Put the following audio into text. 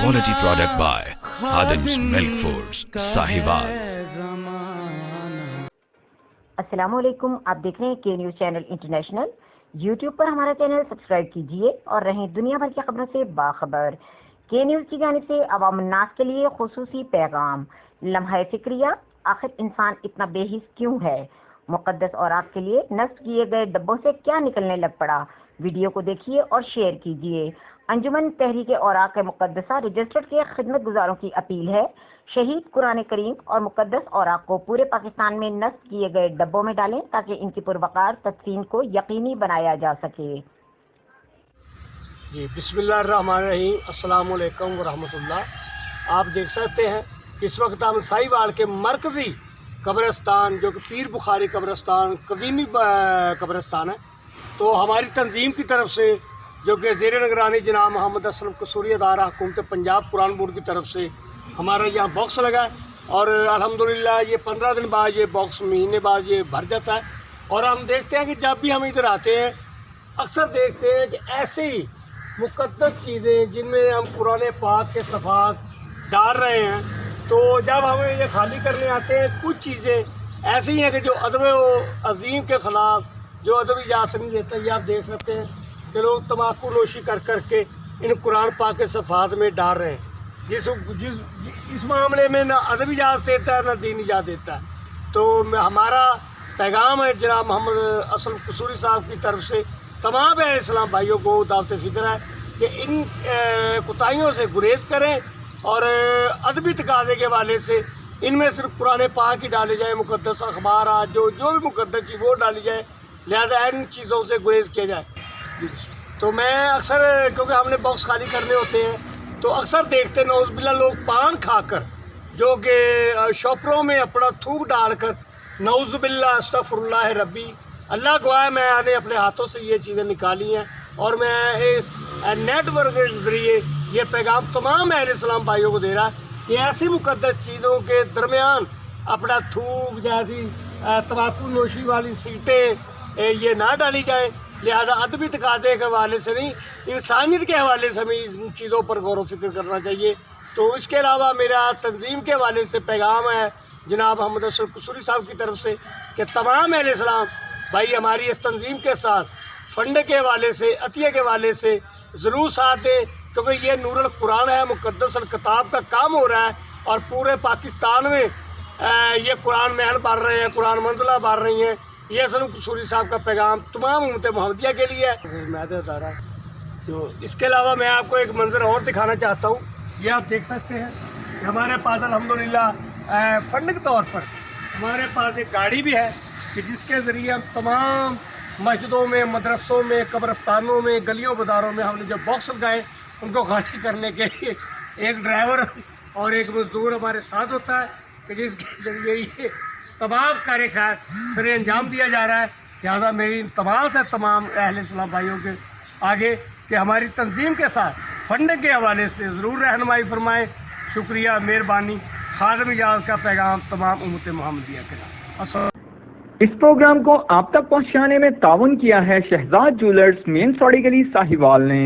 quality product by Khadim's Milk Foods, Sahiwal. अस्सलामुअलैकुम, आप देख रहे हैं के न्यूज़ चैनल इंटरनेशनल। यूट्यूब पर हमारा चैनल सब्सक्राइब कीजिए और रहें दुनिया भर की खबरों से बाखबर। के न्यूज़ की जानिब से अवाम नास के लिए खुसूसी पैगाम। लम्हा फिक्रिया, आखिर इंसान इतना बेहिस क्यों है? मुकद्दस औराक के लिए नस्ब किए गए डब्बों से क्या निकलने लग पड़ा? वीडियो को देखिए और शेयर कीजिए। अंजुमन तहरीक औराक मुकद्दसा रजिस्टर्ड के खिदमत गुजारों की अपील है, शहीद कुरान करीम और मुकद्दस औराक को पूरे पाकिस्तान में नस्ब किए गए डब्बों में डालें ताकि इनकी पुरवकार तदफीन को यकीनी बनाया जा सके। जी बिस्मिल्लाहिर्रहमानिर्रहीम, अस्सलाम वालेकुम वरहमतुल्लाह। आप देख सकते हैं कि इस वक्त हम साहिवाल के मरकज़ी कब्रिस्तान जो कि पीर बुखारी कब्रिस्तान कदीमी कब्रिस्तान है, तो हमारी तंजीम की तरफ से जो कि ज़ेर निगरानी जनाब मोहम्मद असलम कसूरी अदारा हुकूमत पंजाब कुरान बोर्ड की तरफ से हमारा यहाँ बॉक्स लगा है और अल्हम्दुलिल्लाह ये 15 दिन बाद ये बॉक्स महीने बाद ये भर जाता है। और हम देखते हैं कि जब भी हम इधर आते हैं अक्सर देखते हैं कि ऐसी मुक़द्दस चीज़ें जिनमें हम कुरान पाक के सफ़ात डाल रहे हैं, तो जब हम ये खाली करने आते हैं कुछ चीज़ें ऐसी हैं कि जो अदब अज़ीम के ख़िलाफ़ जो अदब इजाज़त नहीं देता। ये आप देख सकते हैं कि लोग तम्बाकू नोशी कर करके इन कुरान पाक के सफ़ात में डाल रहे हैं, इस मामले में ना अदब इजाज़त देता है ना दीन इजाज़त देता है। तो हमारा पैगाम है जनाब मोहम्मद असलम कसूरी साहब की तरफ से तमाम इस्लाम भाइयों को दावत फ़िक्र है कि इन कोताहियों से गुरेज करें और अदबी तकाज़े के वाले से इनमें सिर्फ कुरान पाक ही डाले जाए, मुक़द्दस अखबार जो भी मुक़द्दस चीज़ वो डाली जाए, लिहाजा इन चीज़ों से गुरेज किया जाए। तो मैं अक्सर, क्योंकि हमने बॉक्स खाली करने होते हैं, तो अक्सर देखते नौज़बिल्ला लोग पान खाकर जो कि शॉपरों में अपना थूक डालकर नौज़बिल्ला अस्तग़फिरुल्लाह रब्बी, अल्लाह गवाह मैंने अपने हाथों से ये चीज़ें निकाली हैं और मैं इस नेटवर्क के ज़रिए ये पैगाम तमाम अहले इस्लाम भाइयों को दे रहा है कि ऐसी मुक़द्दस चीज़ों के दरमियान अपना थूक जैसी तम्बाकू नोशी वाली सीटें ये ना डाली जाए। लिहाजा अदबी तकाज़े के हवाले से नहीं, इंसानियत के हवाले से हमें इन चीज़ों पर गौर व फिक्र करना चाहिए। तो इसके अलावा मेरा तंजीम के हवाले से पैगाम है जनाब मोहम्मद असलम कसूरी साहब की तरफ से कि तमाम अहले इस्लाम भाई हमारी इस तंजीम के साथ फ़ंड के हवाले से, अतिया के हवाले से ज़रूर साथ दें, क्योंकि ये नूरुल कुरान है, मुक़द्दस किताब का काम हो रहा है और पूरे पाकिस्तान में ये कुरान महल बढ़ रहे हैं, कुरान मंजिला बढ़ रही हैं। ये असलम कसूरी साहब का पैगाम तमाम उम्मत मोहम्मदिया के लिए है। मैं बता रहा तो इसके अलावा मैं आपको एक मंजर और दिखाना चाहता हूँ। ये आप देख सकते हैं कि हमारे पास अल्हम्दुलिल्लाह फ़ंड के तौर पर हमारे पास एक गाड़ी भी है कि जिसके ज़रिए हम तमाम मस्जिदों में, मदरसों में, कब्रस्तानों में, गलियों बाज़ारों में हमने जो बॉक्स लगाए उनको खाली करने के लिए एक ड्राइवर और एक मज़दूर हमारे साथ होता है कि जिसके ज़रिए ये तमाम कार्य सरे अंजाम दिया जा रहा है। लिहाजा मेरी तमाम से तमाम अहले इस्लाम भाइयों के आगे कि हमारी तंजीम के साथ फ़ंड के हवाले से ज़रूर रहनुमाई फरमाएँ। शुक्रिया, मेहरबानी। खादिम इजाज़त का पैगाम तमाम उम्मत मोहम्मदिया के नाम। इस प्रोग्राम को आप तक पहुंचाने में ताउन किया है शहजाद ज्वेलर्स, मेन सौड़ी गली, साहिवाल ने।